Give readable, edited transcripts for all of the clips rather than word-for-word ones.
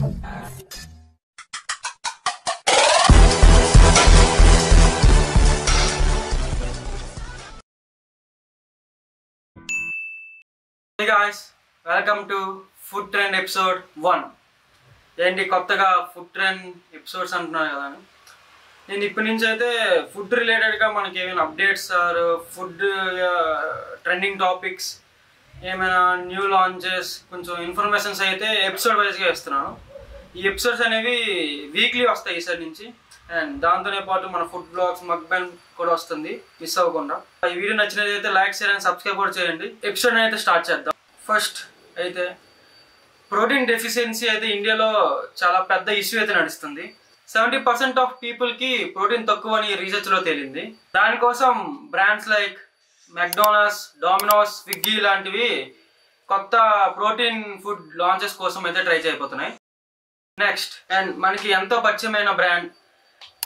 Hey guys, welcome to Food Trend episode 1. ఏంటి కొత్తగా food trend episodes అంటున్నాను కదా. నేను ఇప్పటి నుంచి అయితే ఫుడ్ రిలేటెడ్గా మనకి ఏమైనా updates or food trending topics ఏమైనా న్యూ లాంచెస్ కొంచెం ఇన్ఫర్మేషన్స్ అయితే ఎపిసోడ్ వైజ్గా ఇస్తున్నాను. ఈ ఎపిసోడ్స్ అనేవి వీక్లీ వస్తాయి ఈసారి నుంచి. అండ్ దాంతోనే పాటు మన ఫుడ్ బ్లాగ్స్ మక్బెన్ కూడా వస్తుంది, మిస్ అవ్వకుండా. ఈ వీడియో నచ్చినట్లయితే లైక్ షేర్ అండ్ సబ్స్క్రైబ్ కూడా చేయండి. ఎపిసోడ్ అయితే స్టార్ట్ చేద్దాం. ఫస్ట్ అయితే ప్రోటీన్ డెఫిషియన్సీ అయితే ఇండియాలో చాలా పెద్ద ఇష్యూ అయితే నడుస్తుంది. 70% ఆఫ్ పీపుల్కి ప్రోటీన్ తక్కువ అని రీసెర్చ్లో తేలింది. దానికోసం brands like McDonald's, dominoes, Swiggy లాంటివి కొత్త ప్రోటీన్ ఫుడ్ లాంచెస్ కోసం అయితే ట్రై చేయబోతున్నాయి. నెక్స్ట్ అండ్ మనకి ఎంతో పరిచయమైన బ్రాండ్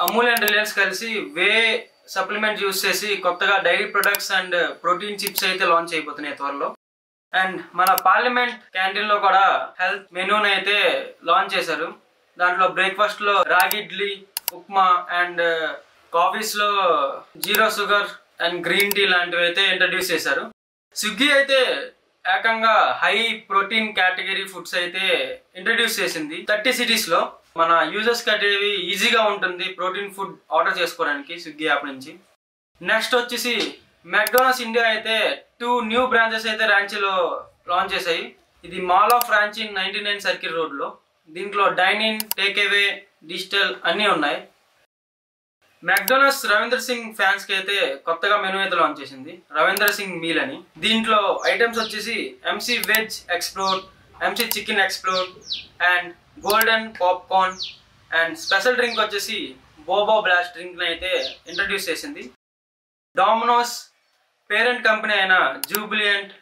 అమూల్ అండ్ రిలయన్స్ కలిసి వే సప్లిమెంట్ యూస్ చేసి కొత్తగా dairy products and protein chips అయితే లాంచ్ అయిపోతున్నాయి త్వరలో. అండ్ మన పార్లమెంట్ క్యాంటీన్ లో కూడా హెల్త్ మెనూని అయితే లాంచ్ చేశారు. దాంట్లో బ్రేక్ఫాస్ట్ లో రాగి ఇడ్లీ, ఉప్మా అండ్ కాఫీస్ లో zero sugar and green tea లాంటివి అయితే ఇంట్రడ్యూస్ చేశారు. స్విగ్గీ అయితే ఏకంగా హై ప్రోటీన్ కేటగిరీ ఫుడ్స్ అయితే ఇంట్రడ్యూస్ చేసింది 30 సిటీస్ లో. మన యూజర్స్ కట్టేవి ఈజీగా ఉంటుంది ప్రోటీన్ ఫుడ్ ఆర్డర్ చేసుకోవడానికి స్విగ్గీ యాప్ నుంచి. నెక్స్ట్ వచ్చేసి మెక్డొనాల్డ్స్ ఇండియా అయితే 2 న్యూ బ్రాంచెస్ అయితే రాంచీలో లాంచ్ చేశాయి. ఇది మాల్ ఆఫ్ రాంచీ 99 సర్కిల్ రోడ్లో. దీంట్లో dyne in, take away, digital అన్నీ ఉన్నాయి. మెక్డొనాల్డ్స్ రవీంద్ర సింగ్ ఫ్యాన్స్ కి అయితే కొత్తగా మెనూ అయితే లాంచ్ చేసింది, రవీంద్ర సింగ్ మీల్ అని. దీంట్లో ఐటమ్స్ వచ్చేసి MC veg explore, MC chicken explore and golden popcorn and special drink వచ్చేసి బోబో బ్లాస్ట్ డ్రింక్ అయితే ఇంట్రడ్యూస్ చేసింది. డామినోస్ పేరెంట్ కంపెనీ అయిన జూబిలియంట్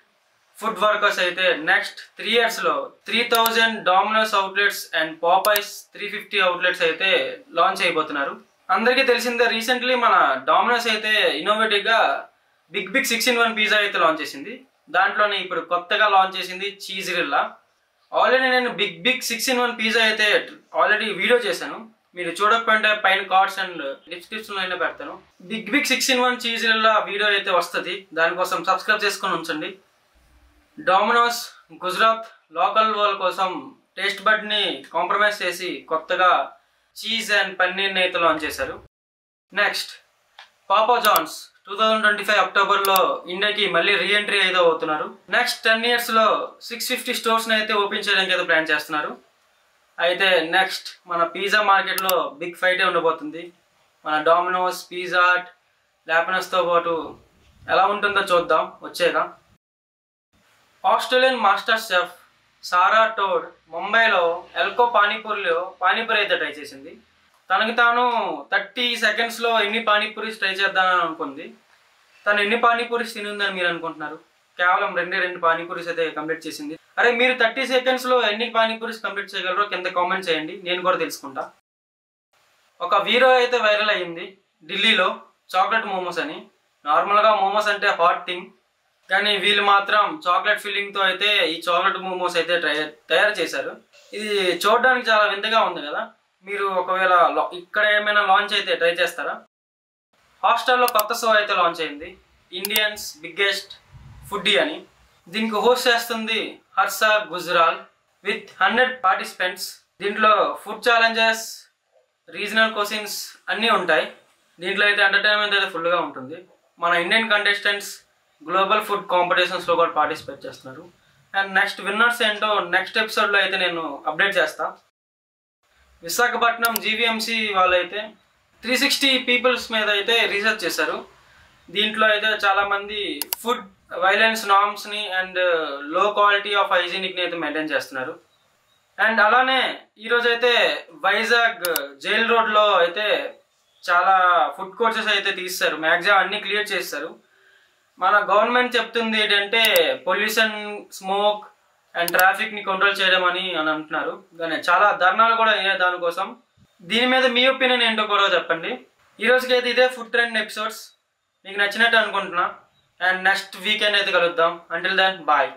ఫుడ్ వర్కర్స్ అయితే నెక్స్ట్ 3 years లో 3000 డామినోస్ అవుట్లెట్స్ అండ్ పాపైస్ 350 అవుట్లెట్స్ అయితే లాంచ్ అయిపోతున్నారు. అందరికీ తెలిసిందే, రీసెంట్లీ మన డామినోస్ అయితే ఇన్నోవేటివ్ గా బిగ్ 6-in-1 పిజ్జా అయితే లాంచ్ చేసింది. దాంట్లోనే ఇప్పుడు కొత్తగా లాంచ్ చేసింది చీజ్ రిల్లా. ఆల్రెడీ నేను బిగ్ 6-in-1 పిజ్జా అయితే ఆల్రెడీ వీడియో చేశాను. మీరు చూడకపోతే పైన కార్డ్స్ అండ్ డిస్క్రిప్షన్ అయినా పెడతాను. బిగ్ 6-in-1 చీజ్ రిల్లా వీడియో అయితే వస్తుంది, దానికోసం సబ్స్క్రైబ్ చేసుకొని ఉంచండి. డామినోస్ గుజరాత్ లోకల్ వాళ్ళ కోసం టేస్ట్ బడ్ ని కాంప్రమైజ్ చేసి కొత్తగా చీజ్ అండ్ పన్నీర్ అయితే లాంచ్ చేశారు. నెక్స్ట్ పాపా జాన్స్ 2025 అక్టోబర్లో ఇండియాకి మళ్ళీ రీఎంట్రీ అయితే అవుతున్నారు. నెక్స్ట్ 10 years లో 650 స్టోర్స్ అయితే ఓపెన్ చేయడానికి అయితే ప్లాన్ చేస్తున్నారు. అయితే నెక్స్ట్ మన పిజ్జా మార్కెట్లో బిగ్ ఫైటే ఉండబోతుంది. మన డామినోస్, పిజ్జా హట్, లాపినోస్తో పాటు ఎలా ఉంటుందో చూద్దాం వచ్చేగా. ఆస్ట్రేలియన్ మాస్టర్ షెఫ్ సారా టోడ్ ముంబైలో ఎల్కో పానీపూరిలో పానీపూరి అయితే ట్రై చేసింది. తనకి తాను 30 seconds లో ఎన్ని పానీపూరీస్ ట్రై చేద్దామని అనుకుంది. తను ఎన్ని పానీపూరీస్ తినుందని మీరు అనుకుంటున్నారు? కేవలం 2 పానీపూరీస్ అయితే కంప్లీట్ చేసింది. అరే మీరు 30 seconds లో ఎన్ని పానీపూరీస్ కంప్లీట్ చేయగలరో కింద కామెంట్ చేయండి, నేను కూడా తెలుసుకుంటా. ఒక వీడియో అయితే వైరల్ అయ్యింది ఢిల్లీలో, చాక్లెట్ మోమోస్ అని. నార్మల్గా మోమోస్ అంటే హాట్ థింగ్, కానీ వీళ్ళు మాత్రం చాక్లెట్ ఫిల్లింగ్తో అయితే ఈ చాక్లెట్ మోమోస్ అయితే తయారు చేశారు. ఇది చూడడానికి చాలా వింతగా ఉంది కదా. మీరు ఒకవేళ ఇక్కడ ఏమైనా లాంచ్ అయితే ట్రై చేస్తారా? హాట్‌స్టార్లో కొత్త షో అయితే లాంచ్ అయింది, ఇండియన్స్ బిగ్గెస్ట్ ఫుడ్డీ అని. దీనికి హోస్ట్ చేస్తుంది హర్ష గుజ్రాల్ విత్ 100 participants. దీంట్లో ఫుడ్ ఛాలెంజెస్, రీజనల్ క్వశ్చన్స్ అన్నీ ఉంటాయి. దీంట్లో అయితే ఎంటర్టైన్మెంట్ అయితే ఫుల్గా ఉంటుంది. మన ఇండియన్ కంటెస్టెంట్స్ గ్లోబల్ ఫుడ్ కాంపిటీషన్స్లో కూడా పార్టిసిపేట్ చేస్తున్నారు. అండ్ నెక్స్ట్ విన్నర్స్ ఏంటో నెక్స్ట్ ఎపిసోడ్లో అయితే నేను అప్డేట్ చేస్తా. విశాఖపట్నం జీవీఎంసీ వాళ్ళు అయితే 360 పీపుల్స్ మీద అయితే రీసెర్చ్ చేశారు. దీంట్లో అయితే చాలామంది ఫుడ్ వైలెన్స్ నార్మ్స్ని అండ్ లో క్వాలిటీ ఆఫ్ హైజీనిక్ని అయితే మెయింటైన్ చేస్తున్నారు. అండ్ అలానే ఈరోజు అయితే వైజాగ్ జైల్ రోడ్లో అయితే చాలా ఫుడ్ కోర్సెస్ అయితే తీస్తారు, మ్యాక్సిమం అన్నీ క్లియర్ చేస్తారు. మన గవర్నమెంట్ చెప్తుంది ఏంటంటే పొల్యూషన్, స్మోక్ అండ్ ట్రాఫిక్ని కంట్రోల్ చేయడం అని అంటున్నారు. కానీ చాలా ధర్నాలు కూడా అయ్యాయి దానికోసం. దీని మీద మీ ఒపీనియన్ ఏంటో కూడా చెప్పండి. ఈ రోజుకైతే ఇదే ఫుడ్ ట్రెండ్ ఎపిసోడ్స్ మీకు నచ్చినట్టు అనుకుంటున్నా. అండ్ నెక్స్ట్ వీకెండ్ అయితే కలుద్దాం. Until then bye.